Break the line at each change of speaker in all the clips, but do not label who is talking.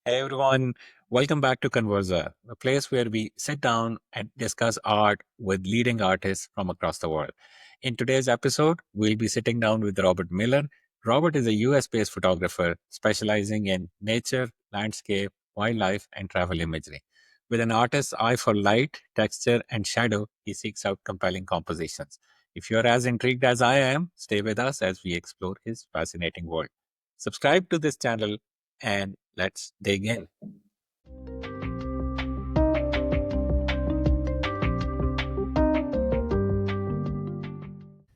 Hey everyone, welcome back to Conversa, a place where we sit down and discuss art with leading artists from across the world. In today's episode, we'll be sitting down with Robert Miller. Robert is a US based photographer specializing in nature, landscape, wildlife, and travel imagery. With an artist's eye for light, texture, and shadow, he seeks out compelling compositions. If you're as intrigued as I am, stay with us as we explore his fascinating world. Subscribe to this channel and let's dig in.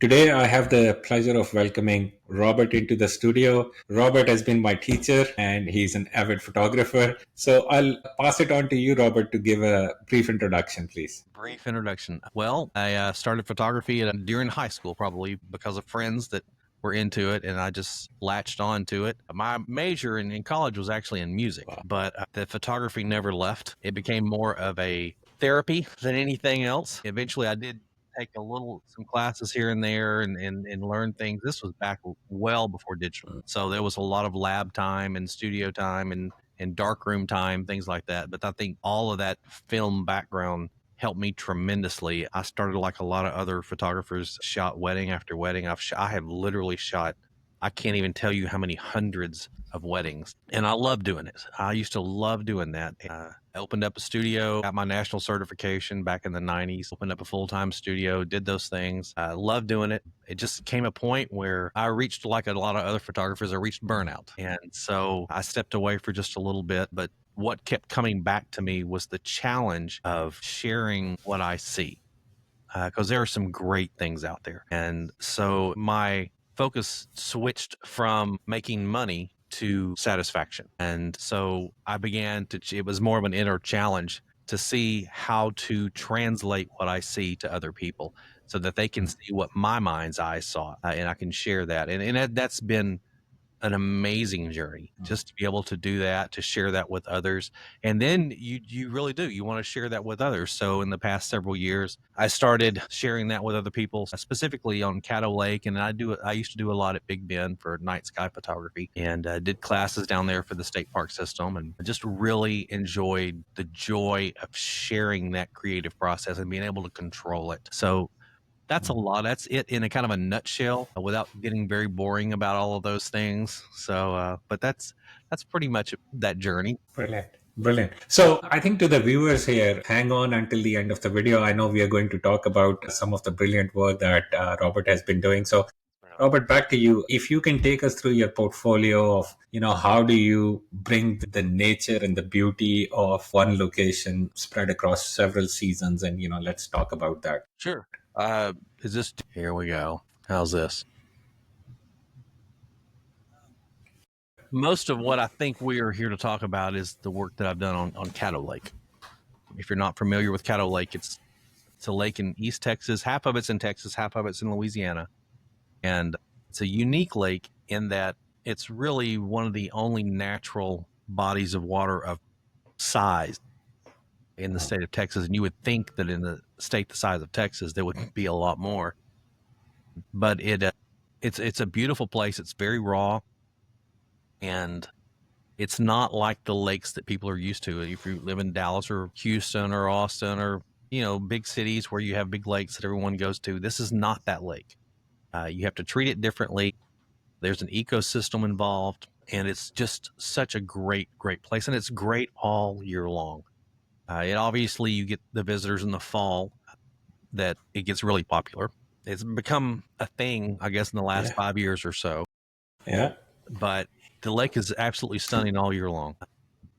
Today, I have the pleasure of welcoming Robert into the studio. Robert has been my teacher and he's an avid photographer. So I'll pass it on to you, Robert, to give a brief introduction, please.
Brief introduction. Well, I started photography during high school, probably because of friends that were into it, and I just latched on to it. My major in college was actually in music,
Wow.
but the photography never left. It became more of a therapy than anything else. Eventually, I did take some classes here and there and learn things. This was back well before digital. So there was a lot of lab time and studio time and darkroom time, things like that. But I think all of that film background helped me tremendously. I started like a lot of other photographers, shot wedding after wedding. I have literally shot, I can't even tell you how many hundreds of weddings. And I love doing it. I used to love doing that. I opened up a studio, got my national certification back in the 90s, opened up a full-time studio, did those things. I love doing it. It just came a point where I reached, like a lot of other photographers, I reached burnout. And so I stepped away for just a little bit, but what kept coming back to me was the challenge of sharing what I see, because there are some great things out there. And so my focus switched from making money to satisfaction. And so I began to, it was more of an inner challenge to see how to translate what I see to other people so that they can see what my mind's eye saw, and I can share that. And that's been an amazing journey just to be able to do that, to share that with others. And then you really do, you want to share that with others. So in the past several years, I started sharing that with other people, specifically on Caddo Lake. And I used to do a lot at Big Bend for night sky photography, and did classes down there for the state park system, and I just really enjoyed the joy of sharing that creative process and being able to control it. So that's a lot. That's it in a kind of a nutshell, without getting very boring about all of those things. So, but that's pretty much that journey.
Brilliant. Brilliant. So I think to the viewers here, hang on until the end of the video. I know we are going to talk about some of the brilliant work that Robert has been doing. So Robert, back to you. If you can take us through your portfolio of, how do you bring the nature and the beauty of one location spread across several seasons? And, let's talk about that.
Sure. Is this? Here we go. How's this? Most of what I think we are here to talk about is the work that I've done on Caddo Lake. If you're not familiar with Caddo Lake, it's a lake in East Texas. Half of it's in Texas, half of it's in Louisiana, and it's a unique lake in that it's really one of the only natural bodies of water of size in the state of Texas. And you would think that in the state the size of Texas, there would be a lot more. But it's a beautiful place. It's very raw, and it's not like the lakes that people are used to. If you live in Dallas or Houston or Austin or big cities where you have big lakes that everyone goes to, this is not that lake. You have to treat it differently. There's an ecosystem involved, and it's just such a great place, and it's great all year long. It obviously, you get the visitors in the fall that it gets really popular. It's become a thing, I guess, in the last
Yeah.
5 years or so.
Yeah.
But the lake is absolutely stunning all year long.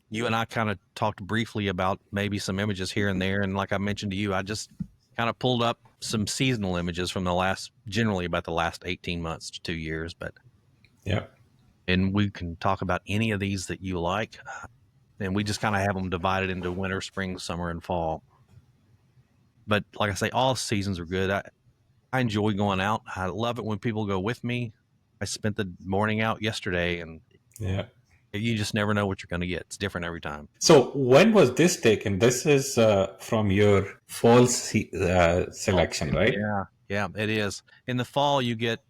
You and I kind of talked briefly about maybe some images here and there, and like I mentioned to you, I just kind of pulled up some seasonal images from generally about the last 18 months to 2 years. But
Yeah.
and we can talk about any of these that you like. And we just kind of have them divided into winter, spring, summer, and fall. But like I say, all seasons are good. I enjoy going out. I love it when people go with me. I spent the morning out yesterday, and
Yeah.
you just never know what you're going to get. It's different every time.
So when was this taken? This is from your fall selection, right?
Yeah, yeah, it is. In the fall, you get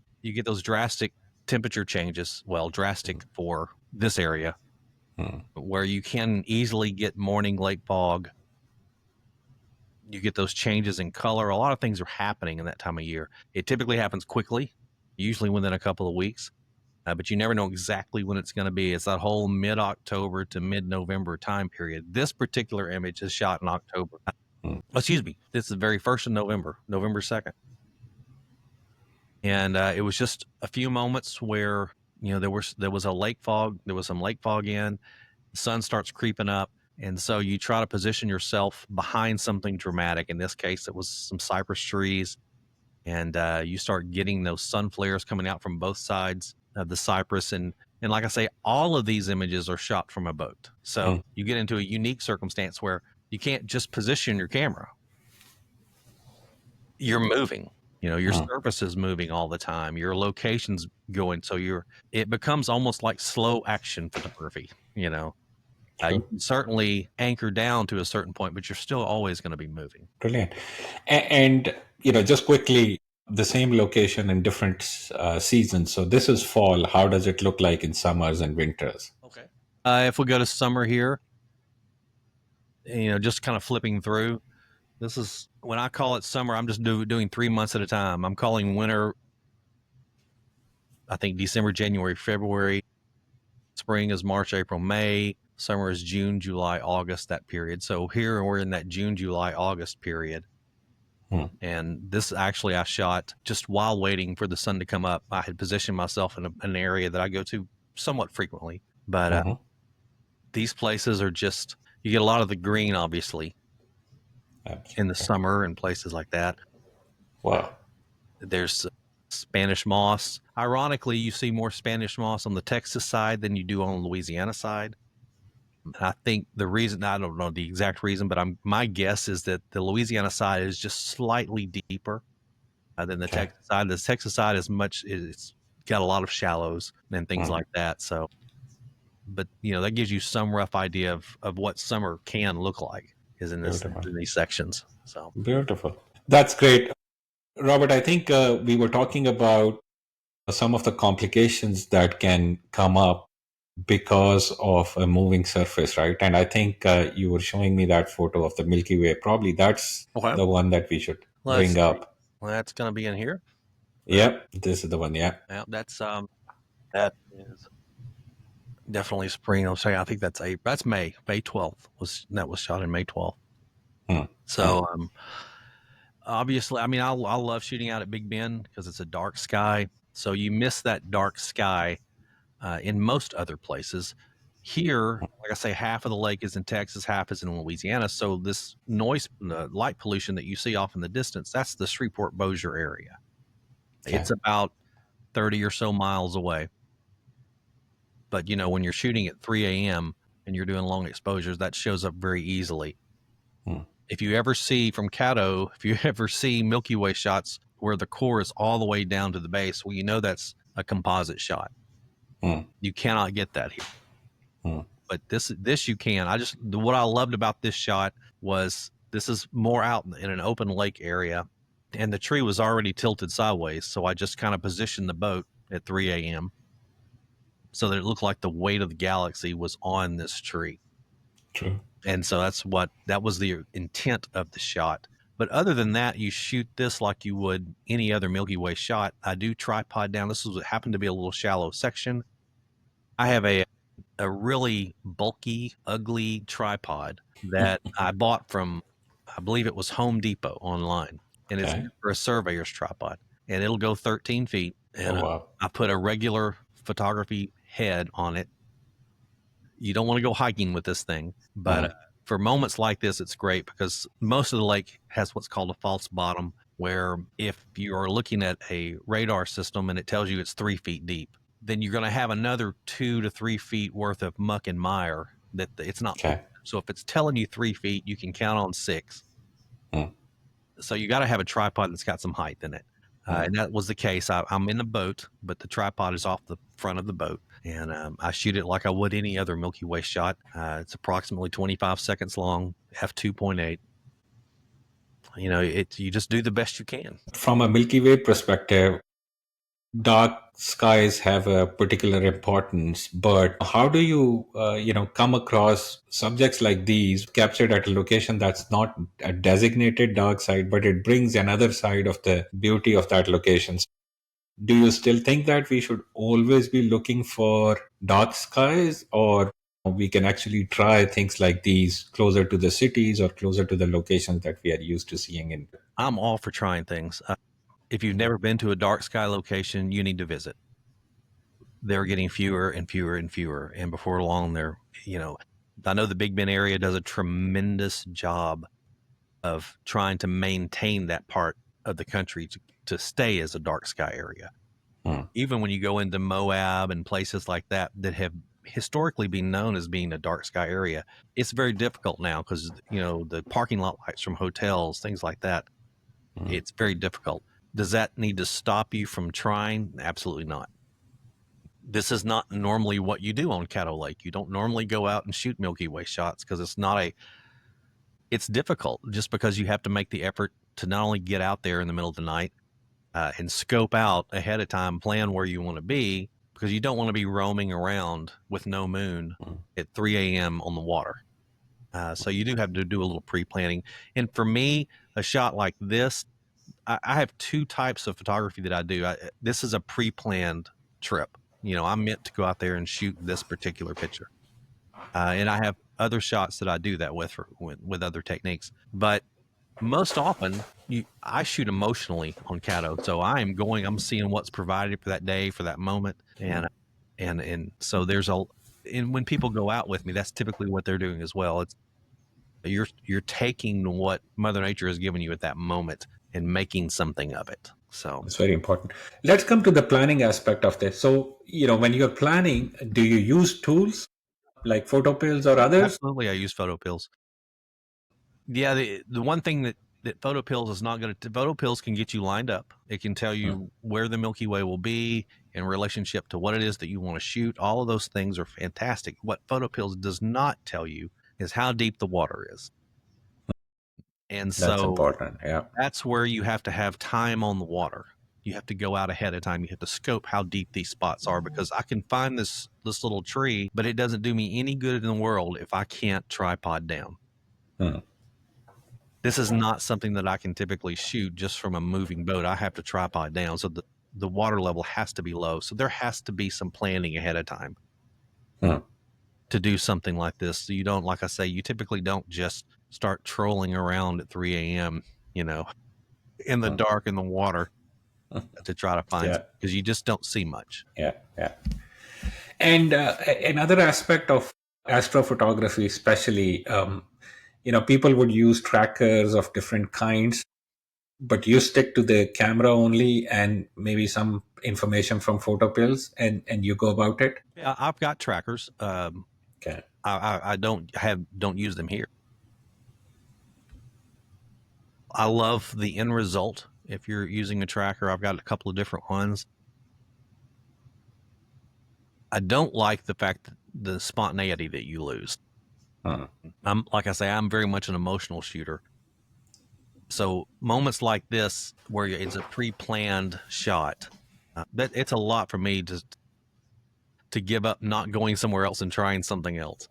those drastic temperature changes. Well, drastic for this area, where you can easily get morning lake fog. You get those changes in color. A lot of things are happening in that time of year. It typically happens quickly, usually within a couple of weeks, but you never know exactly when it's going to be. It's that whole mid-October to mid-November time period. This particular image is shot in October. Excuse me. This is the very 1st of November, November 2nd. And it was just a few moments where, there was a lake fog. There was some lake fog in. The sun starts creeping up. And so you try to position yourself behind something dramatic. In this case, it was some cypress trees. And you start getting those sun flares coming out from both sides of the cypress. And like I say, all of these images are shot from a boat. So you get into a unique circumstance where you can't just position your camera. You're moving. Your surface is moving all the time. Your location's going. So it becomes almost like slow action photography, You can certainly anchor down to a certain point, but you're still always going to be moving.
Brilliant. And just quickly, the same location in different seasons. So this is fall. How does it look like in summers and winters?
Okay. If we go to summer here, just kind of flipping through, this is when I call it summer. I'm just doing 3 months at a time. I'm calling winter, I think December, January, February. Spring is March, April, May. Summer is June, July, August, that period. So here we're in that June, July, August period. And this actually I shot just while waiting for the sun to come up. I had positioned myself in an area that I go to somewhat frequently. But these places are just, you get a lot of the green, obviously, in the summer and places like that.
Wow.
There's Spanish moss. Ironically, you see more Spanish moss on the Texas side than you do on the Louisiana side. I think the reason, I don't know the exact reason, but my guess is that the Louisiana side is just slightly deeper than the Texas side. The Texas side it's got a lot of shallows and things like that. So, but that gives you some rough idea of what summer can look like is in these sections. So
beautiful. That's great. Robert, I think we were talking about some of the complications that can come up because of a moving surface, right? And I think you were showing me that photo of the Milky Way. Probably that's the one that we should bring up.
Well, that's going to be in here.
Yep, this is the one. Yeah.
Yeah, that is definitely spring. I'll say I think that's May 12th was shot in May 12th. So obviously, I mean, I love shooting out at Big Bend because it's a dark sky. So you miss that dark sky in most other places. Here, like I say, half of the lake is in Texas, half is in Louisiana. So this noise, light pollution that you see off in the distance, that's the Shreveport-Bossier area. It's about 30 or so miles away. But, when you're shooting at 3 a.m. and you're doing long exposures, that shows up very easily. If you ever see from Caddo, if you ever see Milky Way shots where the core is all the way down to the base, well, that's a composite shot. You cannot get that here. But this you can. What I loved about this shot was this is more out in an open lake area, and the tree was already tilted sideways. So I just kind of positioned the boat at 3 a.m. so that it looked like the weight of the galaxy was on this tree.
True.
And so that was the intent of the shot. But other than that, you shoot this like you would any other Milky Way shot. I do tripod down. This happened to be a little shallow section. I have a really bulky, ugly tripod that I bought from, I believe it was Home Depot online. And it's for a surveyor's tripod. And it'll go 13 feet. And I put a regular photography head on it. You don't want to go hiking with this thing. But for moments like this, it's great because most of the lake has what's called a false bottom, where if you are looking at a radar system and it tells you it's 3 feet deep, then you're going to have another 2 to 3 feet worth of muck and mire that it's not. So if it's telling you 3 feet, you can count on 6. So you got to have a tripod that's got some height in it. And that was the case. I'm in the boat, but the tripod is off the front of the boat. And I shoot it like I would any other Milky Way shot. It's approximately 25 seconds long, f2.8. You just do the best you can.
From a Milky Way perspective, dark skies have a particular importance, but how do you come across subjects like these captured at a location that's not a designated dark side, but it brings another side of the beauty of that location? Do you still think that we should always be looking for dark skies, or we can actually try things like these closer to the cities or closer to the locations that we are used to seeing in?
I'm all for trying things. If you've never been to a dark sky location, you need to visit. They're getting fewer and fewer and fewer, and before long, you know, I know the Big Bend area does a tremendous job of trying to maintain that part of the country to stay as a dark sky area.
Hmm.
Even when you go into Moab and places like that that have historically been known as being a dark sky area, it's very difficult now because the parking lot lights from hotels, things like that.
Hmm.
It's very difficult. Does that need to stop you from trying? Absolutely not. This is not normally what you do on Caddo Lake. You don't normally go out and shoot Milky Way shots because it's difficult just because you have to make the effort to not only get out there in the middle of the night and scope out ahead of time, plan where you want to be, because you don't want to be roaming around with no moon
Hmm.
at 3 a.m. on the water. So you do have to do a little pre-planning. And for me, a shot like this, I have two types of photography that I do. This is a pre-planned trip. I'm meant to go out there and shoot this particular picture, and I have other shots that I do that with other techniques. But most often, I shoot emotionally on Caddo, so I'm seeing what's provided for that day, for that moment, and so and when people go out with me, that's typically what they're doing as well. It's you're taking what Mother Nature has given you at that moment and making something of it. So
It's very important. Let's come to the planning aspect of this. So, when you're planning, do you use tools like photo pills or others?
absolutely, I use photo pills. Yeah, the one thing that photo pills is not going to photo pills can get you lined up. It can tell
Hmm.
you where the Milky Way will be in relationship to what it is that you want to shoot. All of those things are fantastic. What photo pills does not tell you is how deep the water is. And
That's
so
important. Yeah.
that's where you have to have time on the water. You have to go out ahead of time. You have to scope how deep these spots are, because I can find this little tree, but it doesn't do me any good in the world if I can't tripod down.
Hmm.
This is not something that I can typically shoot just from a moving boat. I have to tripod down. So the water level has to be low. So there has to be some planning ahead of time
Hmm.
to do something like this. So you don't, like I say, you typically don't just start trolling around at 3 a.m., you know, in the
Hmm.
dark in the water to try to find,
Yeah.
because you just don't see much.
Yeah. Yeah. And another aspect of astrophotography, especially, people would use trackers of different kinds, but you stick to the camera only and maybe some information from photo pills, and you go about it.
Yeah, I've got trackers.
Okay.
I don't use them here. I love the end result. If you're using a tracker, I've got a couple of different ones. I don't like the fact that the spontaneity that you lose.
Hmm.
I'm like I say, I'm very much an emotional shooter. So moments like this, where it's a pre-planned shot, that it's a lot for me to give up not going somewhere else and trying something else.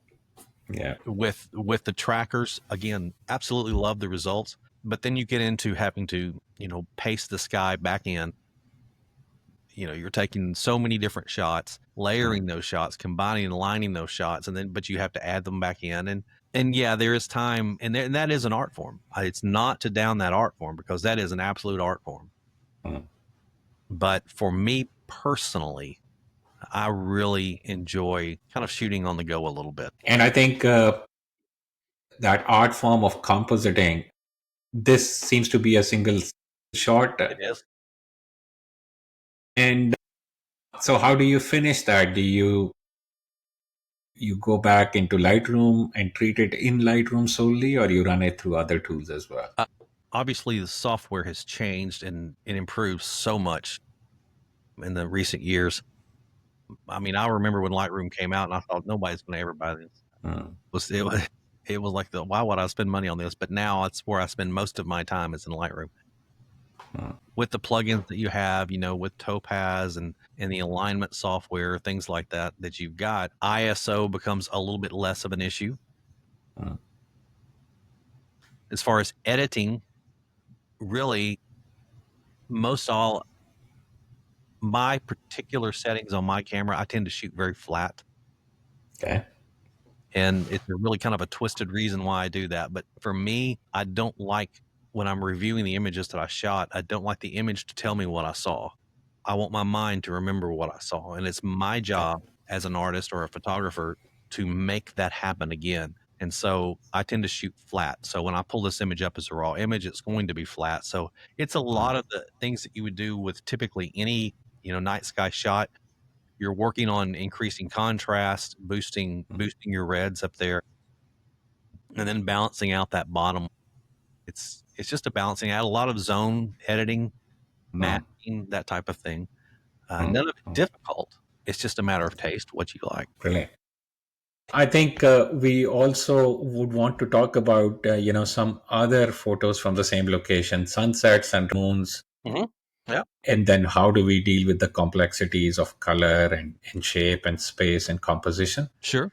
Yeah.
With the trackers, again, absolutely love the results, but then you get into having to paste the sky back in. You're taking so many different shots,
Hmm.
layering those shots, combining and aligning those shots, and then but you have to add them back in. And yeah, there is time, and that is an art form. It's not to down that art form, because that is an absolute art form.
Hmm.
But for me personally, I really enjoy kind of shooting on the go a little bit.
And I think that art form of compositing, this seems to be a single shot.
It is.
And so, how do you finish that? Do you go back into Lightroom and treat it in Lightroom solely, or you run it through other tools as well?
Uh, Obviously, the software has changed and it improved so much in the recent years. I mean, I remember when Lightroom came out, and I thought nobody's going to ever buy this.
Hmm.
It was it was like, why would I spend money on this? But now it's where I spend most of my time is in Lightroom. with the plugins that you have, with Topaz and the alignment software, things like that you've got, ISO becomes a little bit less of an issue. As far as editing, really, most all my particular settings on my camera, I tend to shoot very flat.
Okay.
And it's a really kind of a twisted reason why I do that. But for me, I don't like, when I'm reviewing the images that I shot, I don't like the image to tell me what I saw. I want my mind to remember what I saw. And it's my job as an artist or a photographer to make that happen again. And so I tend to shoot flat. So when I pull this image up as a raw image, it's going to be flat. So it's a lot of the things that you would do with typically any, night sky shot. You're working on increasing contrast, boosting your reds up there, and then balancing out that bottom. It's just a balancing out, a lot of zone editing, masking, that type of thing. None of it difficult. It's just a matter of taste, what you like.
Brilliant. I think we also would want to talk about some other photos from the same location, sunsets and moons.
Yeah,
And then how do we deal with the complexities of color and shape and space and composition?
sure.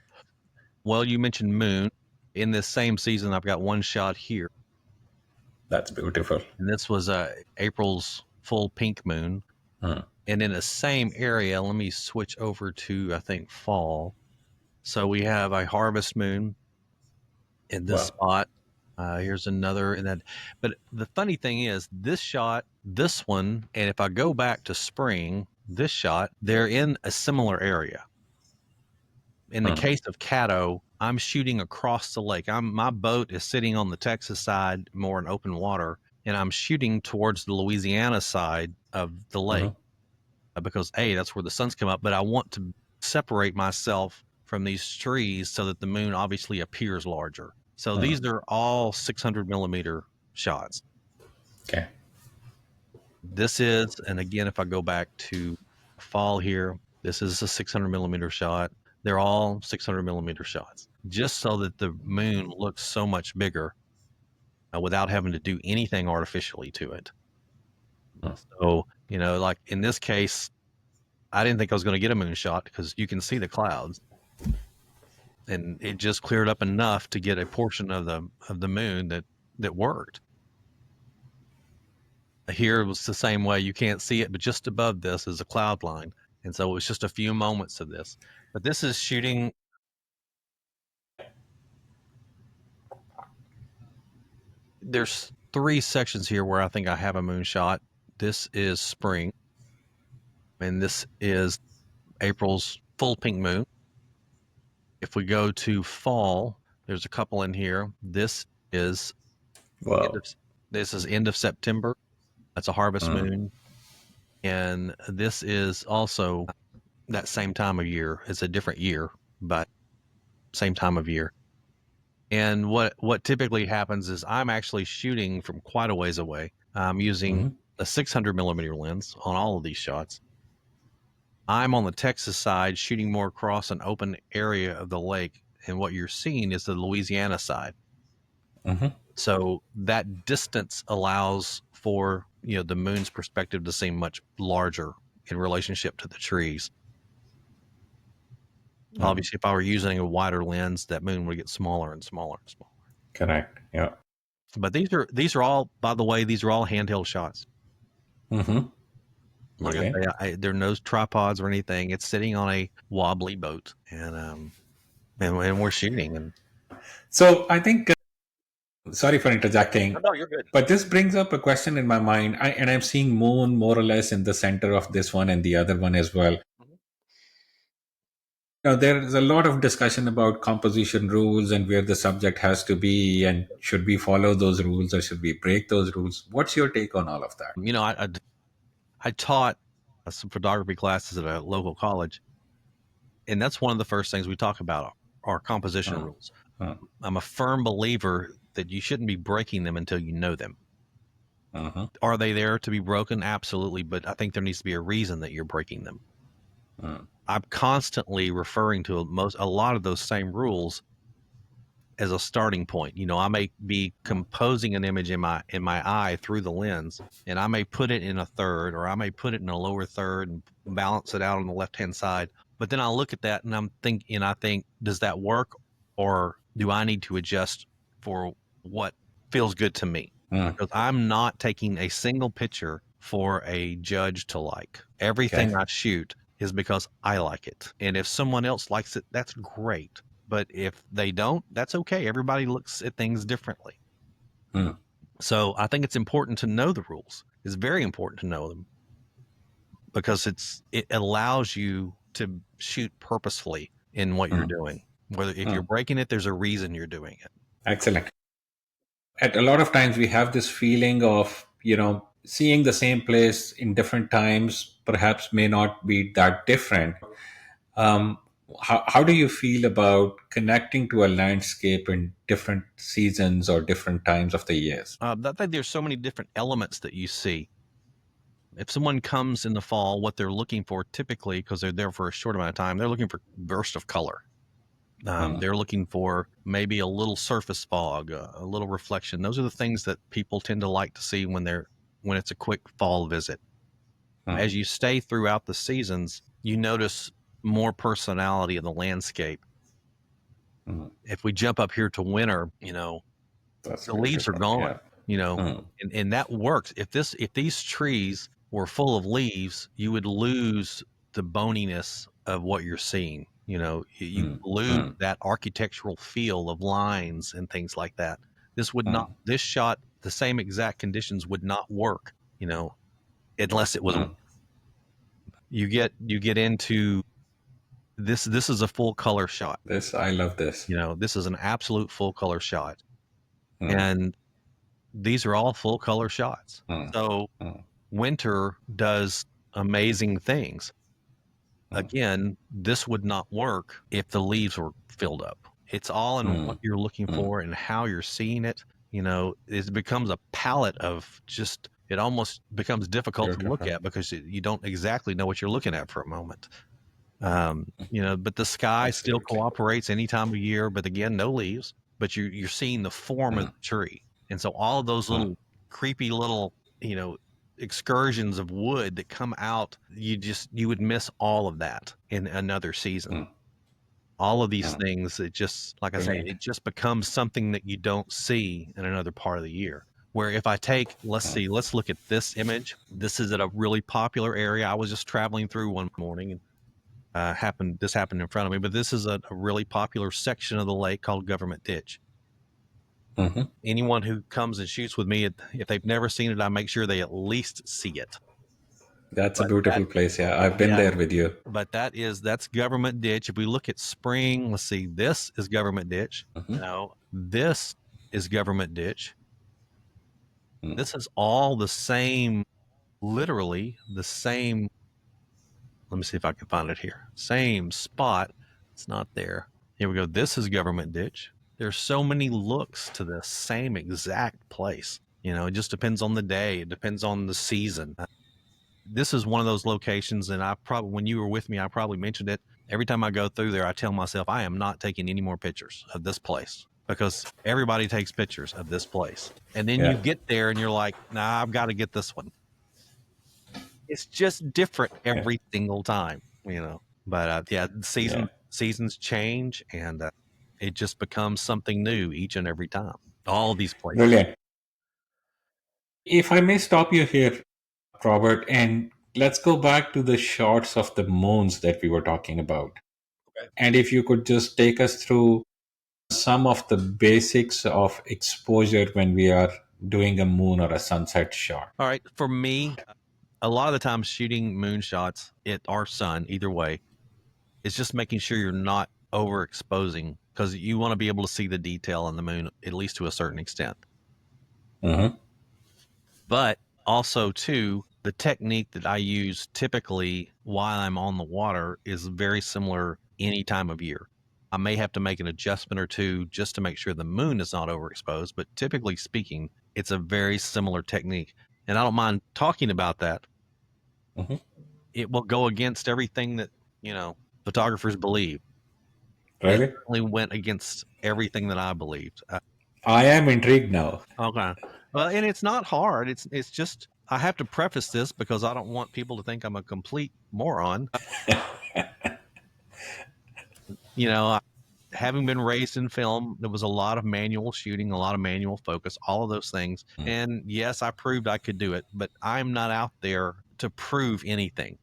Well, you mentioned moon. In this same season, I've got one shot here,
That's beautiful.
and this was April's full pink moon. And in the same area, let me switch over to, I think, fall. So we have a harvest moon in this
Wow.
spot. Here's another in that. But the funny thing is, this shot, this one, and if I go back to spring, this shot, they're in a similar area. In the case of Caddo, I'm shooting across the lake. My boat is sitting on the Texas side, more in open water, and I'm shooting towards the Louisiana side of the lake because that's where the sun's come up. But I want to separate myself from these trees so that the moon obviously appears larger. So these are all 600 millimeter shots.
Okay.
This is, and again, if I go back to fall here, this is a 600 millimeter shot. They're all 600 millimeter shots, just so that the moon looks so much bigger without having to do anything artificially to it. So, like in this case, I didn't think I was going to get a moon shot because you can see the clouds, and it just cleared up enough to get a portion of the moon that worked. Here it was the same way. You can't see it, but just above this is a cloud line. And so it was just a few moments of this. But this is shooting. There's 3 sections here where I think I have a moon shot. This is spring. And this is April's full pink moon. If we go to fall, there's a couple in here. This is end of September. That's a harvest moon. And this is also that same time of year. It's a different year, but same time of year. And what typically happens is I'm actually shooting from quite a ways away. I'm using a 600 millimeter lens on all of these shots. I'm on the Texas side shooting more across an open area of the lake. And what you're seeing is the Louisiana side. So that distance allows for, the moon's perspective to seem much larger in relationship to the trees. Obviously, if I were using a wider lens, that moon would get smaller and smaller and smaller.
Correct. Yeah.
But these are all, by the way, these are all handheld shots. Like I say, there are no tripods or anything. It's sitting on a wobbly boat, and we're shooting. And
So I think, sorry for interjecting,
no, you're good.
but this brings up a question in my mind. And I'm seeing moon more or less in the center of this one and the other one as well. Now, there is a lot of discussion about composition rules and where the subject has to be, and should we follow those rules or should we break those rules? What's your take on all of that?
I taught some photography classes at a local college, and that's one of the first things we talk about are composition rules. I'm a firm believer that you shouldn't be breaking them until you know them. Are they there to be broken? Absolutely, but I think there needs to be a reason that you're breaking them. I'm constantly referring to a lot of those same rules as a starting point. I may be composing an image in my eye through the lens, and I may put it in a third, or I may put it in a lower third and balance it out on the left hand side. But then I look at that and I think, does that work, or do I need to adjust for what feels good to me? Because I'm not taking a single picture for a judge to like. Everything I shoot is because I like it. And if someone else likes it, that's great. But if they don't, that's okay. Everybody looks at things differently. So I think it's important to know the rules. It's very important to know them, because it allows you to shoot purposefully in what you're doing. Whether if you're breaking it, there's a reason you're doing it.
Excellent. At a lot of times we have this feeling of, seeing the same place in different times perhaps may not be that different. Um, how do you feel about connecting to a landscape in different seasons or different times of the years?
I think there's so many different elements that you see. If someone comes in the fall, what they're looking for typically, because they're there for a short amount of time, they're looking for burst of color. They're looking for maybe a little surface fog, a little reflection. Those are the things that people tend to like to see when it's a quick fall visit. As you stay throughout the seasons, you notice more personality in the landscape. If we jump up here to winter,
That's
the leaves are
beautiful.
gone,
Yeah.
and that works. If these trees were full of leaves, you would lose the boniness of what you're seeing. You lose that architectural feel of lines and things like that. This shot, the same exact conditions would not work, unless it was. You get into this. This is a full color shot.
I love this.
This is an absolute full color shot, and these are all full color shots. So winter does amazing things. Again, this would not work if the leaves were filled up. It's all in what you're looking for and how you're seeing it. It becomes a palette of just, it almost becomes difficult to look
Beautiful.
at because you don't exactly know what you're looking at for a moment. But the sky still
Absolutely.
cooperates any time of year, but again, no leaves, but you're seeing the form of the tree. And so all of those little creepy little, excursions of wood that come out, you would miss all of that in another season. All of these things, it just, like I say,
Brilliant.
it just becomes something that you don't see in another part of the year. Where if I take, let's look at this image. This is at a really popular area. I was just traveling through one morning, and this happened in front of me, but this is a really popular section of the lake called Government Ditch. Anyone who comes and shoots with me, if they've never seen it, I make sure they at least see it.
That's a
But
beautiful place. Yeah, I've been there with you.
But that's Government Ditch. If we look at spring, let's see, this is Government Ditch. This is Government Ditch. This is all the same, literally the same. Let me see if I can find it here. Same spot. It's not there. Here we go. This is Government Ditch. There's so many looks to the same exact place. It just depends on the day. It depends on the season. This is one of those locations, and when you were with me, I probably mentioned it. Every time I go through there, I tell myself I am not taking any more pictures of this place, because everybody takes pictures of this place. And then you get there and you're like, nah, I've got to get this one. It's just different every single time, But seasons change, and it just becomes something new each and every time. All these places.
Brilliant. If I may stop you here, Robert, and let's go back to the shots of the moons that we were talking about.
Okay.
And if you could just take us through some of the basics of exposure when we are doing a moon or a sunset shot.
All right. For me, a lot of the time shooting moon shots or sun, either way, is just making sure you're not overexposing, because you want to be able to see the detail in the moon, at least to a certain extent. But also, too, the technique that I use typically while I'm on the water is very similar any time of year. I may have to make an adjustment or two just to make sure the moon is not overexposed, but typically speaking, it's a very similar technique. And I don't mind talking about that. It will go against everything that, photographers believe. It
Really?
certainly went against everything that I believed.
I am intrigued now.
Okay. Well, and it's not hard. It's just I have to preface this because I don't want people to think I'm a complete moron. You know, having been raised in film, there was a lot of manual shooting, a lot of manual focus, all of those things. And yes, I proved I could do it, but I'm not out there to prove anything.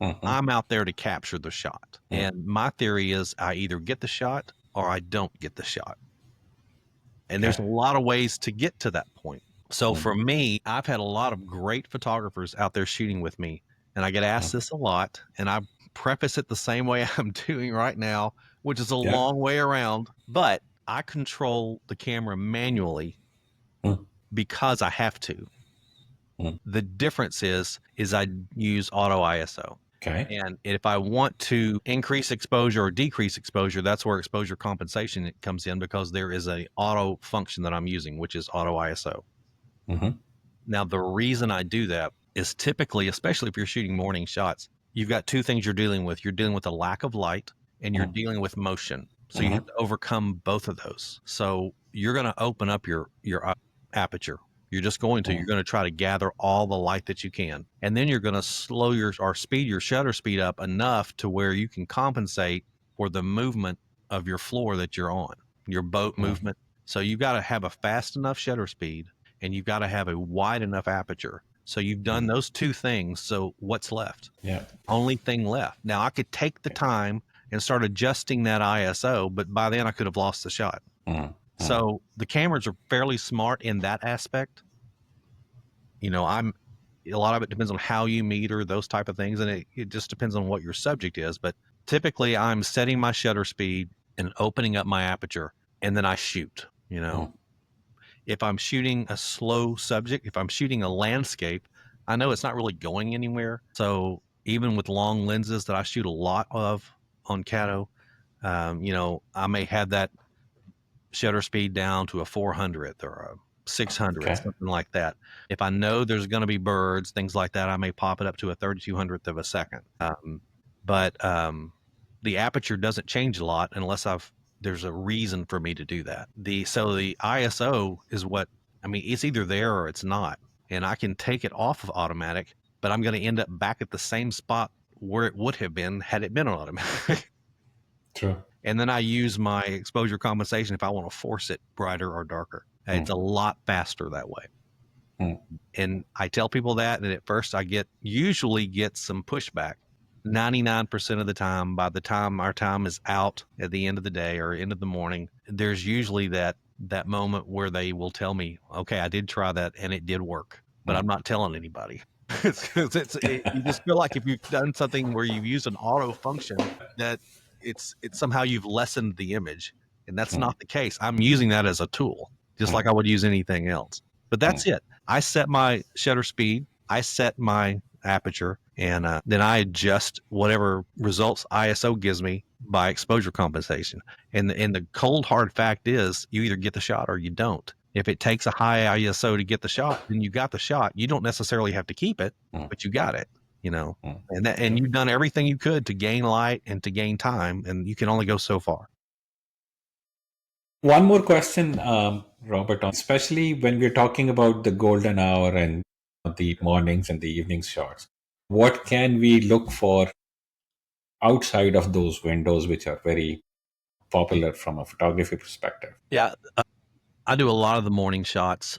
Mhm.
I'm out there to capture the shot. And my theory is I either get the shot or I don't get the shot. And there's a lot of ways to get to that point. So for me, I've had a lot of great photographers out there shooting with me, and I get asked this a lot, and I preface it the same way I'm doing right now, which is a
Yeah.
long way around, but I control the camera manually
Mm.
because I have to.
Mm.
The difference is I use auto ISO.
Okay.
And if I want to increase exposure or decrease exposure, that's where exposure compensation comes in because there is a auto function that I'm using, which is auto ISO.
Mm-hmm.
Now, the reason I do that is typically, especially if you're shooting morning shots, you've got two things you're dealing with. You're dealing with a lack of light and you're dealing with motion. So you have to overcome both of those. So you're going to open up your aperture. You're just going to. You're going to try to gather all the light that you can. And then you're going to slow or speed your shutter speed up enough to where you can compensate for the movement of your floor that you're on, your boat movement. So you've got to have a fast enough shutter speed and you've got to have a wide enough aperture. So you've done those two things. So what's left?
Yeah.
Only thing left. Now I could take the time and start adjusting that ISO, but by then I could have lost the shot. So the cameras are fairly smart in that aspect. You know, a lot of it depends on how you meter those type of things, and it just depends on what your subject is. But typically, I'm setting my shutter speed and opening up my aperture, and then I shoot. You know, if I'm shooting a slow subject, if I'm shooting a landscape, I know it's not really going anywhere. So even with long lenses that I shoot a lot of on Caddo, you know, I may have that shutter speed down to a 400th or a 600th, something like that. If I know there's going to be birds, things like that, I may pop it up to a 3200th of a second. But the aperture doesn't change a lot unless there's a reason for me to do that. So the ISO is what, I mean, it's either there or it's not. And I can take it off of automatic, but I'm going to end up back at the same spot where it would have been had it been on automatic.
True.
And then I use my exposure compensation if I want to force it brighter or darker. It's a lot faster that way. And I tell people that, and at first I usually get some pushback. 99% of the time, by the time our time is out at the end of the day or end of the morning, there's usually that moment where they will tell me, okay, I did try that and it did work, but I'm not telling anybody. You just feel like if you've done something where you've used an auto function that it's somehow you've lessened the image, and that's not the case. I'm using that as a tool, just like I would use anything else. But that's it. I set my shutter speed, I set my aperture, and then I adjust whatever results ISO gives me by exposure compensation. And the cold hard fact is, you either get the shot or you don't. If it takes a high ISO to get the shot, then you got the shot. You don't necessarily have to keep it, but you got it. You know, and you've done everything you could to gain light and to gain time, and you can only go so far.
One more question, Robert, especially when we're talking about the golden hour and the mornings and the evening shots. What can we look for outside of those windows, which are very popular from a photography perspective?
Yeah, I do a lot of the morning shots.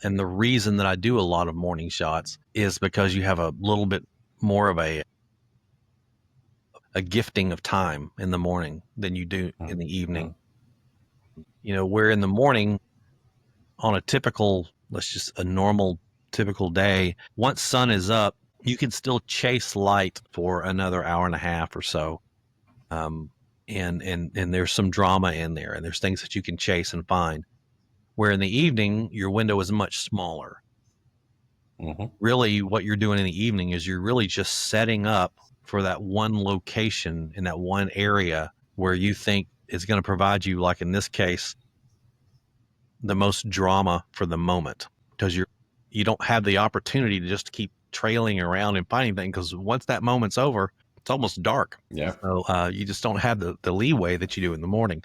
And the reason that I do a lot of morning shots is because you have a little bit more of a gifting of time in the morning than you do in the evening. You know, where in the morning on a a normal typical day, once sun is up, you can still chase light for another hour and a half or so. And there's some drama in there, and there's things that you can chase and find. Where in the evening, your window is much smaller. Really, what you're doing in the evening is you're really just setting up for that one location in that one area where you think is going to provide you, like in this case, the most drama for the moment, because you don't have the opportunity to just keep trailing around and finding things, because once that moment's over, It's almost dark.
Yeah.
So you just don't have the leeway that you do in the morning.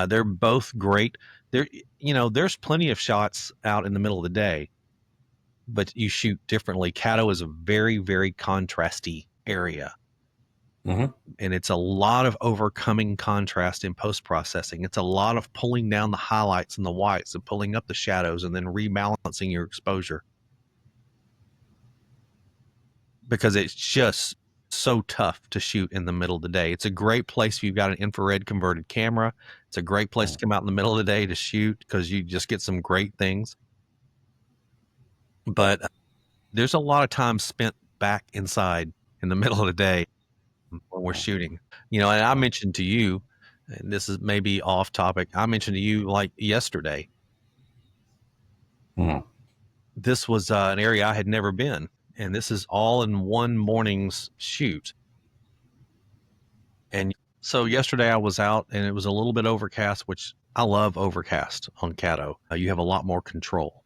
They're both great. There's plenty of shots out in the middle of the day, but you shoot differently. Caddo is a very, very contrasty area.
Mm-hmm.
And it's a lot of overcoming contrast in post-processing. It's a lot of pulling down the highlights and the whites and pulling up the shadows and then rebalancing your exposure, because it's just so tough to shoot in the middle of the day. It's a great place if you've got an infrared converted camera. It's a great place to come out in the middle of the day to shoot because you just get some great things. But there's a lot of time spent back inside in the middle of the day when we're shooting. And I mentioned to you, and this is maybe off topic, I mentioned to you like yesterday,
Mm.
this was an area I had never been. And this is all in one morning's shoot. And so yesterday I was out and it was a little bit overcast, which I love overcast on Caddo. You have a lot more control.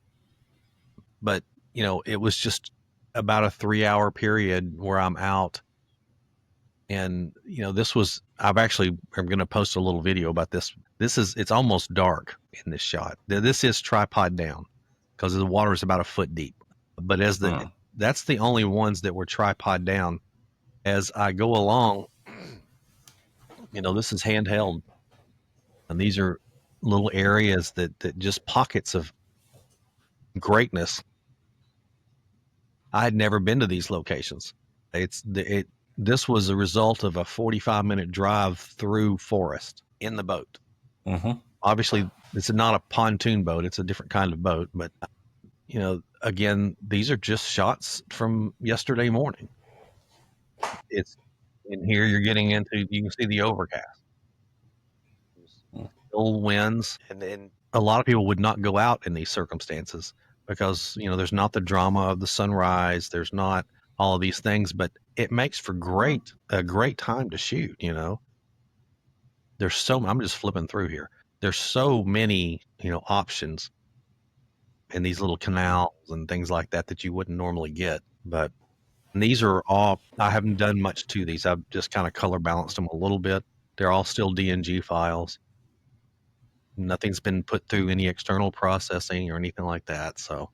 But, it was just about a 3-hour period where I'm out. And, I'm going to post a little video about this. It's almost dark in this shot. This is tripod down because the water is about a foot deep. But that's the only ones that were tripod down. As I go along, this is handheld, and these are little areas that just pockets of greatness. I had never been to these locations. This was a result of a 45-minute drive through forest in the boat.
Mm-hmm.
Obviously, it's not a pontoon boat. It's a different kind of boat. But, again, these are just shots from yesterday morning. It's in here. You can see the overcast. Still winds. And a lot of people would not go out in these circumstances because, there's not the drama of the sunrise. There's not all of these things, but it makes for a great time to shoot. I'm just flipping through here. There's so many, options in these little canals and things like that you wouldn't normally get. But these are all, I haven't done much to these. I've just kind of color balanced them a little bit. They're all still DNG files. Nothing's been put through any external processing or anything like that. So,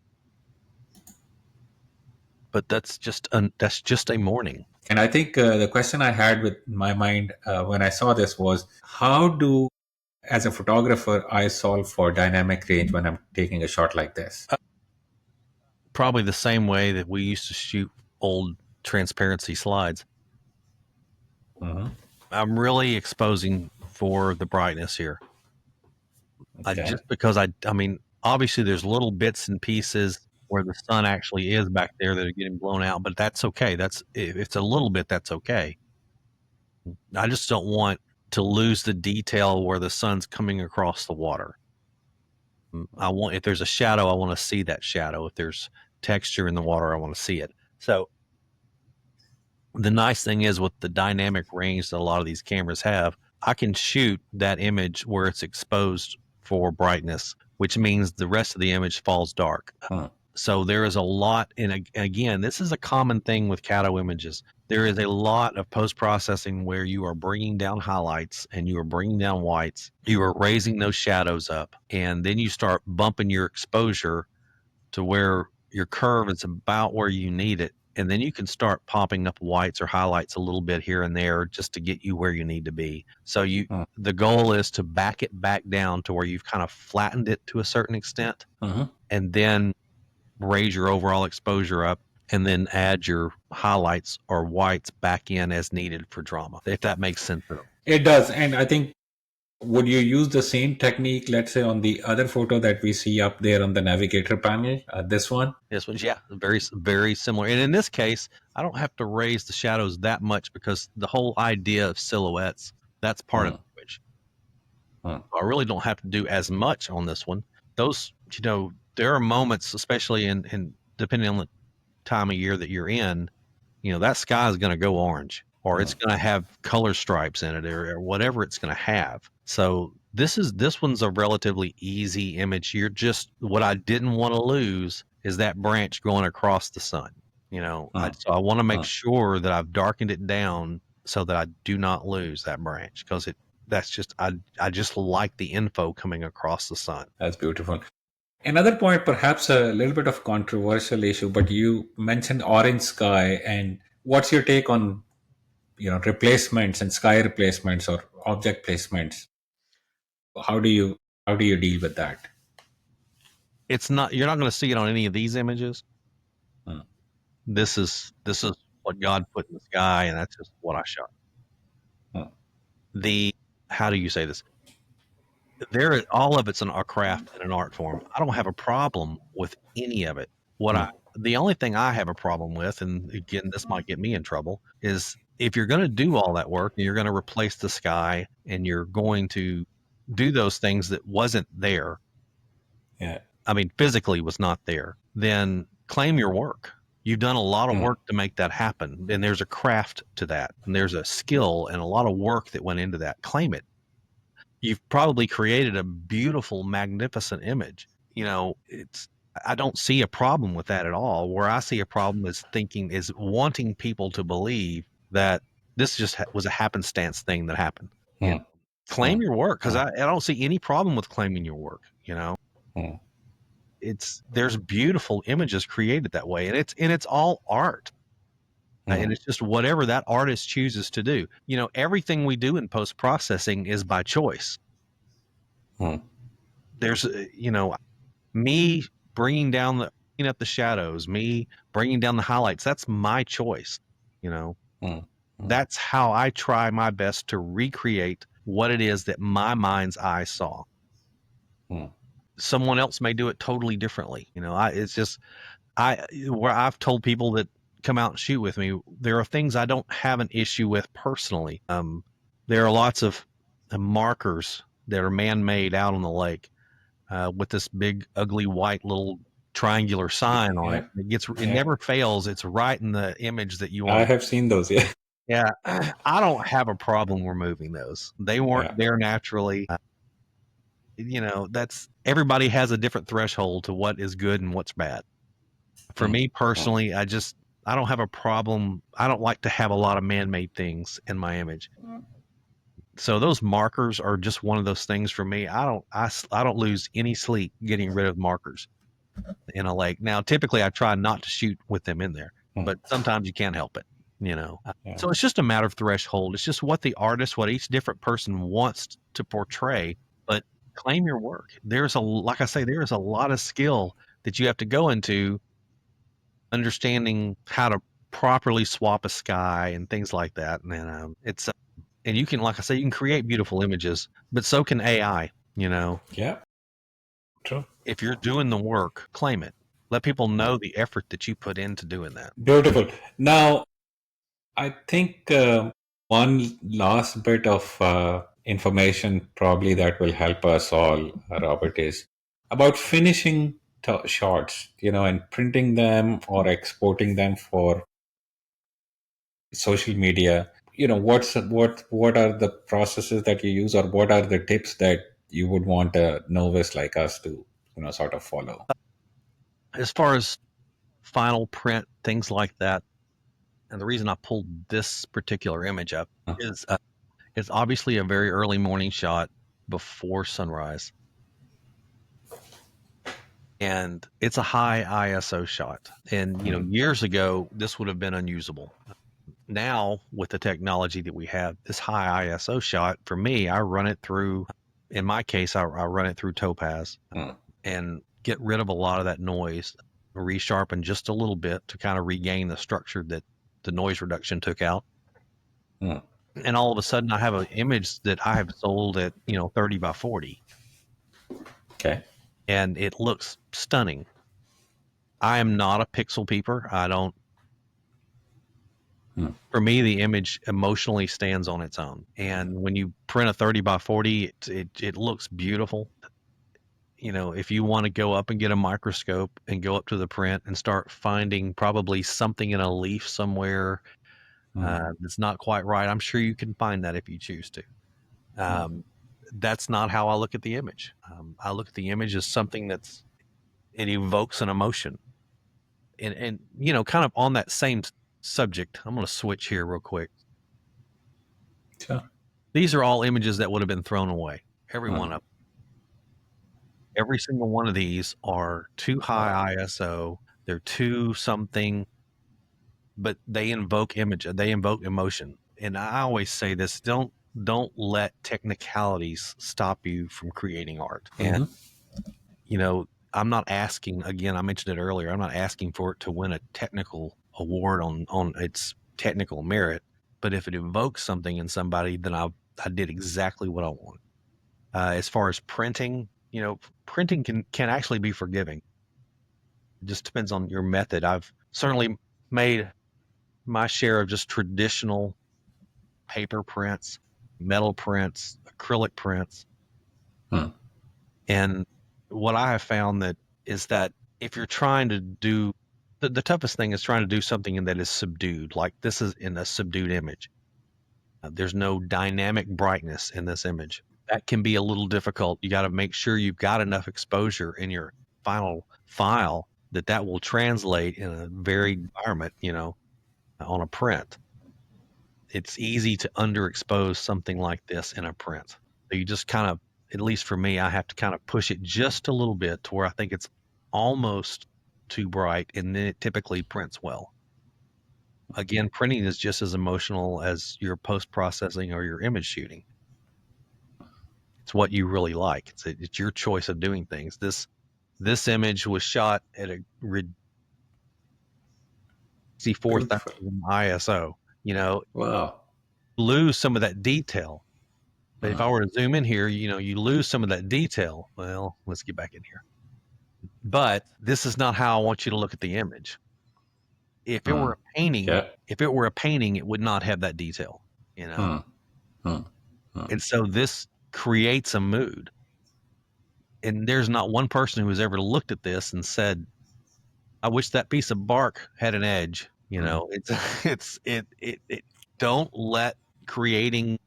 but that's just a morning.
And I think the question I had with my mind when I saw this was, how do, as a photographer, I solve for dynamic range when I'm taking a shot like this?
Probably the same way that we used to shoot old transparency slides.
Mm-hmm.
I'm really exposing for the brightness here.
Okay.
Just because I mean, obviously there's little bits and pieces where the sun actually is back there that are getting blown out, but that's okay. If it's a little bit, that's okay. I just don't want to lose the detail where the sun's coming across the water. If there's a shadow, I want to see that shadow. If there's texture in the water, I want to see it. So the nice thing is with the dynamic range that a lot of these cameras have, I can shoot that image where it's exposed for brightness, which means the rest of the image falls dark. So there is a lot, and again, this is a common thing with Caddo images. There is a lot of post-processing where you are bringing down highlights and you are bringing down whites. You are raising those shadows up, and then you start bumping your exposure to where your curve is about where you need it. And then you can start popping up whites or highlights a little bit here and there just to get you where you need to be. So the goal is to back it back down to where you've kind of flattened it to a certain extent, and then raise your overall exposure up, and then add your highlights or whites back in as needed for drama, if that makes sense at all.
It does. And I think, would you use the same technique, let's say, on the other photo that we see up there on the navigator panel, this one?
This one's, yeah, very, very similar. And in this case, I don't have to raise the shadows that much because the whole idea of silhouettes, that's part of the image. I really don't have to do as much on this one. Those, there are moments, especially in depending on the time of year that you're in, that sky is going to go orange, or it's going to have color stripes in it, or whatever it's going to have. So this one's a relatively easy image. What I didn't want to lose is that branch going across the sun. So I want to make
uh,
sure that I've darkened it down so that I do not lose that branch, because that's just I just like the info coming across the sun.
that's beautiful. Another point, perhaps a little bit of controversial issue, but you mentioned orange sky, and what's your take on replacements and sky replacements or object placements? How do you deal with that?
It's not You're not going to see it on any of these images.
Hmm.
This is what God put in the sky, and that's just what I shot.
Hmm.
The How do you say this? All of it's a craft and an art form. I don't have a problem with any of it.
Hmm.
The only thing I have a problem with, and again, this might get me in trouble, is if you're going to do all that work and you're going to replace the sky and you're going to do those things that wasn't there,
Yeah.
I mean, physically was not there, then claim your work. You've done a lot of
Hmm.
work to make that happen. And there's a craft to that. And there's a skill and a lot of work that went into that. Claim it. You've probably created a beautiful, magnificent image. I don't see a problem with that at all. Where I see a problem is wanting people to believe that this just was a happenstance thing that happened.
Hmm. Hmm.
Claim your work, because
Hmm.
I don't see any problem with claiming your work.
Hmm.
There's beautiful images created that way, and it's all art.
Hmm.
And it's just whatever that artist chooses to do. Everything we do in post processing is by choice.
Hmm.
There's me bringing up the shadows, me bringing down the highlights. That's my choice. you know
Hmm. Hmm.
that's how I try my best to recreate what it is that my mind's eye saw.
Hmm.
Someone else may do it totally differently. It's just where I've told people that come out and shoot with me, there are things I don't have an issue with personally. There are lots of markers that are man-made out on the lake, with this big, ugly, white little triangular sign on it.
Yeah.
It
Yeah.
never fails. It's right in the image that you
I
want.
have seen those. Yeah.
Yeah, I don't have a problem removing those. They weren't
Yeah.
there naturally. That's Everybody has a different threshold to what is good and what's bad. For
Hmm.
me
Hmm.
personally, I don't have a problem. I don't like to have a lot of man-made things in my image. So those markers are just one of those things for me. I don't lose any sleep getting rid of markers in a lake. Now, typically I try not to shoot with them in there,
Hmm.
but sometimes you can't help it, you know.
Yeah.
So it's just a matter of threshold. It's just what each different person wants to portray, but claim your work. Like I say, there is a lot of skill that you have to go into understanding how to properly swap a sky and things like that. And you can, like I say, you can create beautiful images, but so can AI.
Yeah. True.
If you're doing the work, claim it. Let people know the effort that you put into doing that.
Beautiful. Now, I think one last bit of information probably that will help us all, Robert, is about finishing shots, and printing them or exporting them for social media. What are the processes that you use, or what are the tips that you would want a novice like us to, sort of follow?
As far as final print, things like that, and the reason I pulled this particular image up
Uh,
is it's obviously a very early morning shot before sunrise, and it's a high ISO shot. And years ago, this would have been unusable. Now, with the technology that we have, this high ISO shot, for me, I run it through. In my case, I run it through Topaz
uh,
and get rid of a lot of that noise, resharpen just a little bit to kind of regain the structure that the noise reduction took out.
uh,
And all of a sudden, I have an image that I have sold at 30 by 40,
okay.
and it looks stunning. I am not a pixel peeper. I don't.
Hmm.
For me, the image emotionally stands on its own. And when you print a 30 by 40, it looks beautiful. If you want to go up and get a microscope and go up to the print and start finding probably something in a leaf somewhere
Hmm.
that's not quite right, I'm sure you can find that if you choose to.
Hmm.
Um, that's not how I look at the image. I look at the image as something it evokes an emotion. And kind of on that same subject, I'm going to switch here real quick.
Sure.
These are all images that would have been thrown away. Every one
Hmm.
of them. Every single one of these are too high ISO. They're too something, but they invoke image. They invoke emotion. And I always say this: don't let technicalities stop you from creating art. And
Hmm.
I'm not asking. Again, I mentioned it earlier. I'm not asking for it to win a technical award on its technical merit. But if it evokes something in somebody, then I did exactly what I want. As far as printing, printing can actually be forgiving. It just depends on your method. I've certainly made my share of just traditional paper prints, metal prints, acrylic prints.
Hmm.
And what I have found that is that if you're trying to do the toughest thing is trying to do something that is subdued, like this is in a subdued image. There's no dynamic brightness in this image. That can be a little difficult. You got to make sure you've got enough exposure in your final file that will translate in a varied environment, on a print. It's easy to underexpose something like this in a print. So you just kind of, at least for me, I have to kind of push it just a little bit to where I think it's almost too bright, and then it typically prints well. Again, printing is just as emotional as your post processing or your image shooting. It's what you really like. It's your choice of doing things. This image was shot at a 64,000
Beautiful.
ISO.
Wow.
Lose some of that detail. But if
Hmm.
I were to zoom in here, you lose some of that detail. Well, let's get back in here. But this is not how I want you to look at the image. If it
Hmm.
were a painting,
Yeah.
it would not have that detail, you know.
Hmm. Hmm. Hmm.
And so this creates a mood. And there's not one person who has ever looked at this and said, "I wish that piece of bark had an edge."
Hmm.
It's it don't let creating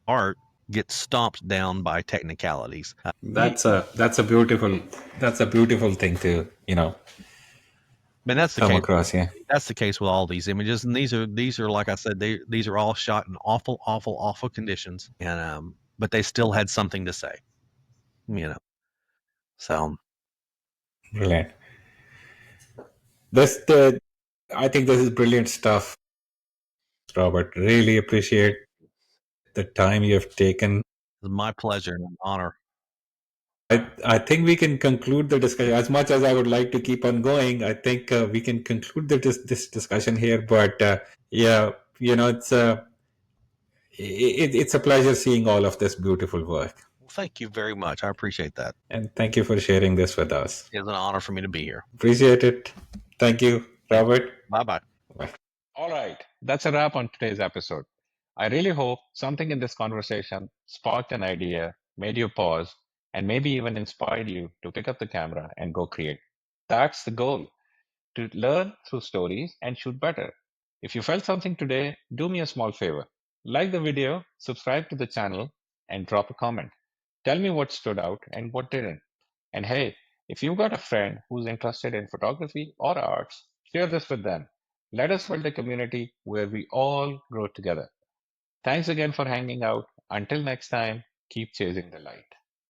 art get stomped down by technicalities.
That's a beautiful thing to
And that's the
come
case.
across. Yeah.
That's the case with all these images, and these are like I said, these are all shot in awful, awful, awful conditions, and but they still had something to say, you know. So
Brilliant. I think this is brilliant stuff, Robert. Really appreciate the time you have taken.
it's my pleasure and an honor.
I think we can conclude the discussion. As much as I would like to keep on going, I think we can conclude this discussion here. But yeah, it's a pleasure seeing all of this beautiful work.
Well, thank you very much. I appreciate that.
And thank you for sharing this with us.
It's an honor for me to be here.
Appreciate it. Thank you,
Thank you.
Robert.
Bye bye.
Bye. All right. That's a wrap on today's episode. I really hope something in this conversation sparked an idea, made you pause, and maybe even inspired you to pick up the camera and go create. That's the goal, to learn through stories and shoot better. If you felt something today, do me a small favor. Like the video, subscribe to the channel, and drop a comment. Tell me what stood out and what didn't. And hey, if you've got a friend who's interested in photography or arts, share this with them. Let us build a community where we all grow together. Thanks again for hanging out. Until next time, keep chasing the light.